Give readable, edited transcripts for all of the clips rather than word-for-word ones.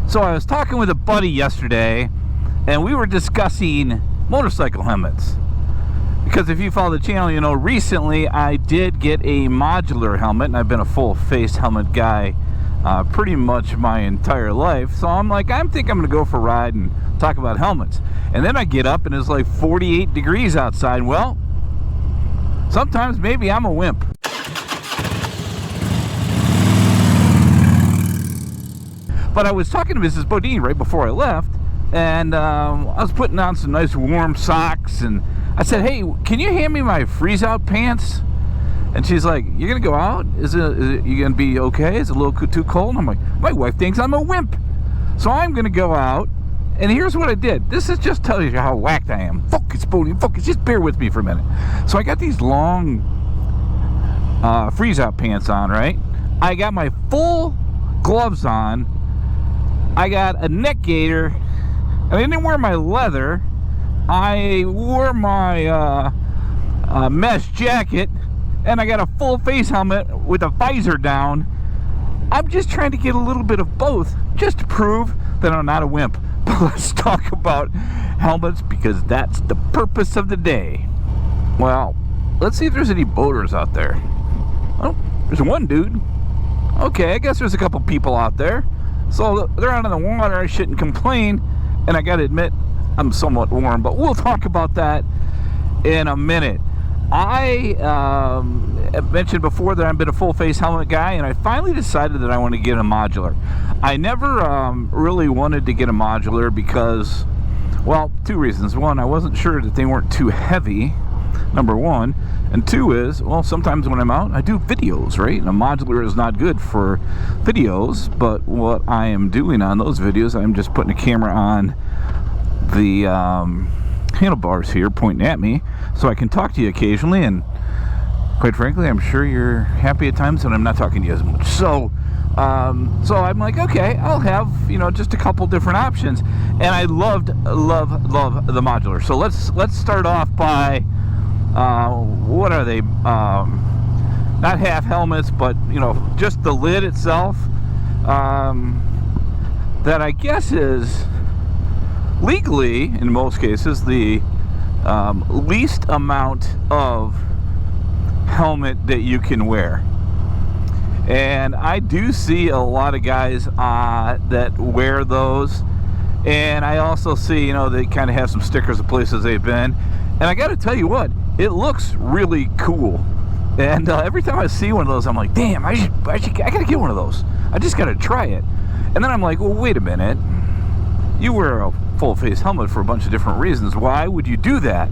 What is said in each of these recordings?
So I was talking with a buddy yesterday, and we were discussing motorcycle helmets. Because if you follow the channel, you know recently I did get a modular helmet, and I've been a full face helmet guy pretty much my entire life. So I'm like, I think I'm going to go for a ride and talk about helmets. And then I get up and it's like 48 degrees outside. Well, sometimes maybe I'm a wimp. But I was talking to Mrs. Bodine right before I left, and I was putting on some nice warm socks, and I said, hey, can you hand me my freeze-out pants? And she's like, you're going to go out? Is it you going to be okay? Is it a little too cold? And I'm like, my wife thinks I'm a wimp. So I'm going to go out, and here's what I did. This is just tells you how whacked I am. Focus, Bodine, focus. Just bear with me for a minute. So I got these long freeze-out pants on, right? I got my full gloves on. I got a neck gaiter, and I didn't wear my leather. I wore my mesh jacket, and I got a full face helmet with a visor down. I'm just trying to get a little bit of both, just to prove that I'm not a wimp. But let's talk about helmets, because that's the purpose of the day. Well, let's see if there's any boaters out there. Oh, there's one dude. Okay, I guess there's a couple people out there. So they're out on the water. I shouldn't complain, and I gotta admit I'm somewhat warm, but we'll talk about that in a minute. I mentioned before that I've been a full face helmet guy, and I finally decided that I want to get a modular. I never really wanted to get a modular because, well, two reasons. One, I wasn't sure that they weren't too heavy, number one. And two is, well, sometimes when I'm out, I do videos, right? And a modular is not good for videos, but what I am doing on those videos, I'm just putting a camera on the handlebars here, pointing at me, so I can talk to you occasionally, and quite frankly, I'm sure you're happy at times when I'm not talking to you as much. So I'm like, okay, I'll have, just a couple different options, and I love the modular. So let's start off by, what are they? Not half helmets, but just the lid itself. That I guess is legally, in most cases, the least amount of helmet that you can wear. And I do see a lot of guys that wear those, and I also see they kind of have some stickers of places they've been, and I got to tell you what, it looks really cool. And every time I see one of those, I'm like, damn, I gotta get one of those. I just gotta try it. And then I'm like, well, wait a minute, you wear a full face helmet for a bunch of different reasons. Why would you do that?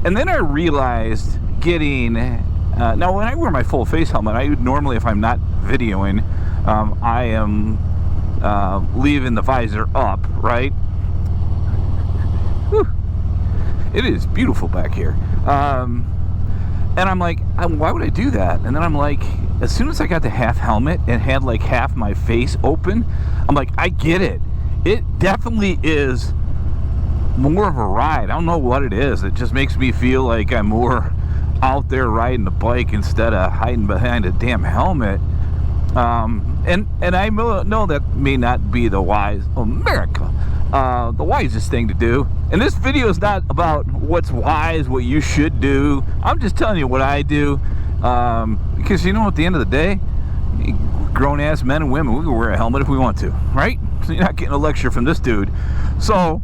And then I realized getting now when I wear my full face helmet, I normally, if I'm not videoing, I am leaving the visor up, right? Whew. It is beautiful back here. And I'm like, why would I do that? And then I'm like, as soon as I got the half helmet and had like half my face open, I'm like, I get it. It definitely is more of a ride. I don't know what it is. It just makes me feel like I'm more out there riding the bike instead of hiding behind a damn helmet. And I know that may not be the wisest thing to do. And this video is not about what's wise, what you should do. I'm just telling you what I do, because at the end of the day, grown-ass men and women, we can wear a helmet if we want to, right? So you're not getting a lecture from this dude. So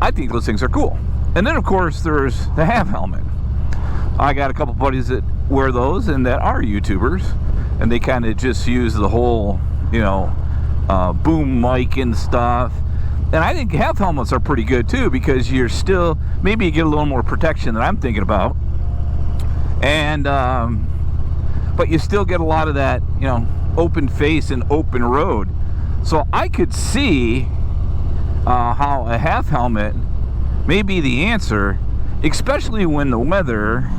I think those things are cool. And then, of course, there's the half helmet. I got a couple buddies that wear those and that are YouTubers, and they kind of just use the whole, boom mic and stuff. And I think half helmets are pretty good too, because you're still, maybe you get a little more protection than I'm thinking about. And, but you still get a lot of that, open face and open road. So I could see how a half helmet may be the answer, especially when the weather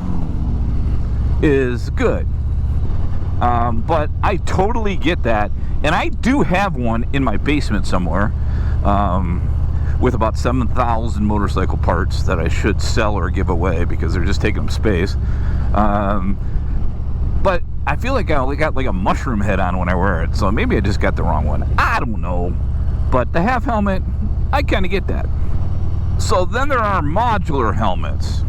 is good. But I totally get that. And I do have one in my basement somewhere, with about 7,000 motorcycle parts that I should sell or give away because they're just taking up space. But I feel like I only got like a mushroom head on when I wear it, so maybe I just got the wrong one. I don't know. But the half helmet, I kind of get that. So then there are modular helmets.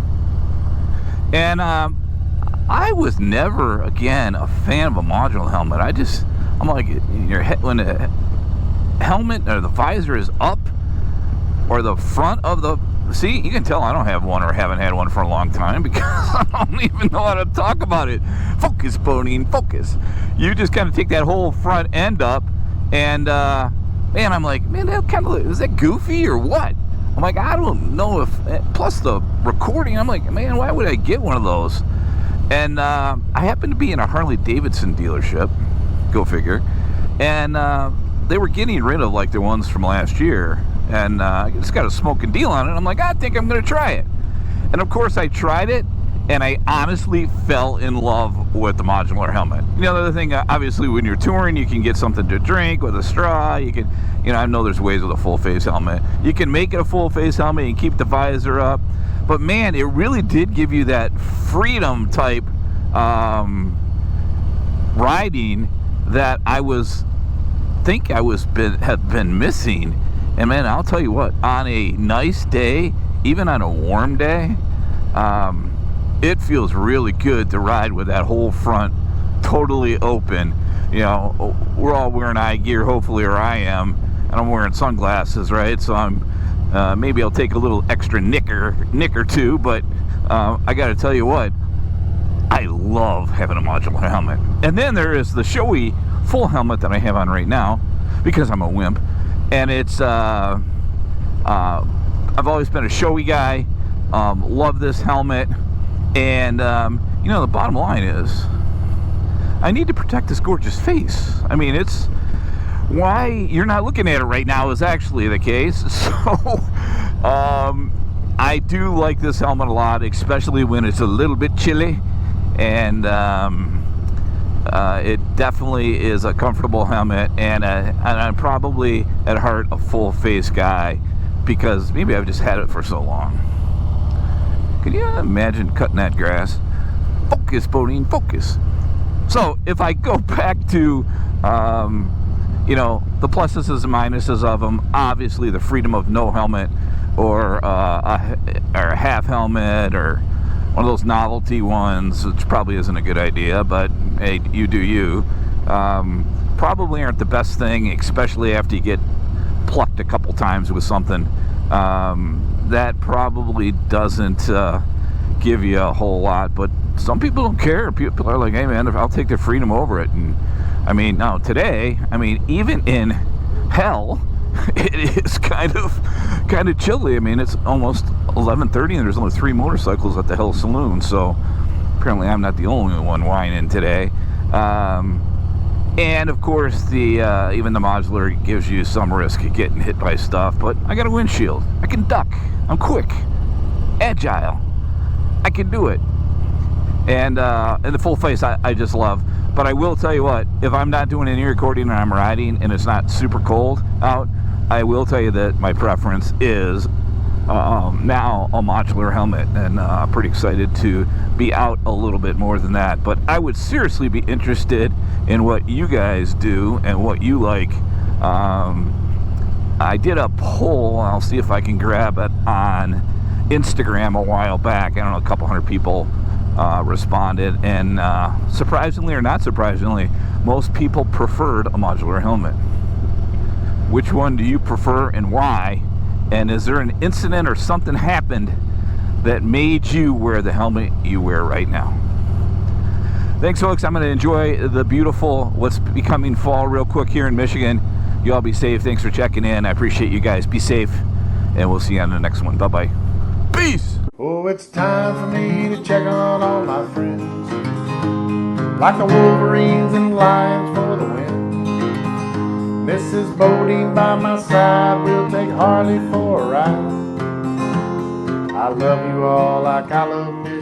And I was never, again, a fan of a modular helmet. I'm like, when the helmet or the visor is up, or the front of the... See, you can tell I don't have one or haven't had one for a long time because I don't even know how to talk about it. Focus, Bonine, focus. You just kind of take that whole front end up, and man, I'm like, man, that kind of... Is that goofy or what? I'm like, I don't know if... Plus the recording, I'm like, man, why would I get one of those? And I happened to be in a Harley Davidson dealership, go figure, and they were getting rid of like the ones from last year, and I just got a smoking deal on it. I'm like, I think I'm going to try it. And of course I tried it, and I honestly fell in love with the modular helmet. You know, the other thing, obviously when you're touring, you can get something to drink with a straw. You can, you know, I know there's ways with a full face helmet. You can make it a full face helmet and keep the visor up. But man, it really did give you that freedom type riding that I have been missing. And man, I'll tell you what, on a nice day, even on a warm day, it feels really good to ride with that whole front totally open. You know, we're all wearing eye gear, hopefully, or I am, and I'm wearing sunglasses, right? So I'm maybe I'll take a little extra nick or two, but I got to tell you what, I love having a modular helmet. And then there is the showy full helmet that I have on right now because I'm a wimp, and it's I've always been a showy guy. Love this helmet, and you know, the bottom line is I need to protect this gorgeous face. I mean, it's why you're not looking at it right now is actually the case. So I do like this helmet a lot, especially when it's a little bit chilly, and it definitely is a comfortable helmet, and I'm probably at heart a full face guy because maybe I've just had it for so long. Can you imagine cutting that grass? Focus, Bodine, focus. So if I go back to you know, the pluses and minuses of them, obviously the freedom of no helmet, or a half helmet, or one of those novelty ones, which probably isn't a good idea, but hey, you do you. Probably aren't the best thing, especially after you get plucked a couple times with something. That probably doesn't give you a whole lot, but some people don't care. People are like, hey man, I'll take the freedom over it. And I mean, now today, I mean, even in hell, it is kind of chilly. I mean, it's almost 11:30 and there's only 3 motorcycles at the Hell Saloon, so apparently I'm not the only one whining today. And of course, the even the modular gives you some risk of getting hit by stuff, but I got a windshield. I can duck. I'm quick, agile. I can do it. And the full face, I just love. But I will tell you what, if I'm not doing any recording and I'm riding and it's not super cold out, I will tell you that my preference is now a modular helmet, and I'm pretty excited to be out a little bit more than that. But I would seriously be interested in what you guys do and what you like. I did a poll, I'll see if I can grab it on Instagram a while back. I don't know, a couple hundred people responded, and surprisingly or not surprisingly, most people preferred a modular helmet. Which one do you prefer and why? And is there an incident or something happened that made you wear the helmet you wear right now? Thanks, folks. I'm going to enjoy the beautiful, what's becoming fall real quick here in Michigan. You all be safe. Thanks for checking in. I appreciate you guys. Be safe, and we'll see you on the next one. Bye-bye. Peace! Oh, it's time for me to check on all my friends, like the Wolverines and Lions for the win. Mrs. Bodine by my side, we'll take Harley for a ride. I love you all like I love me.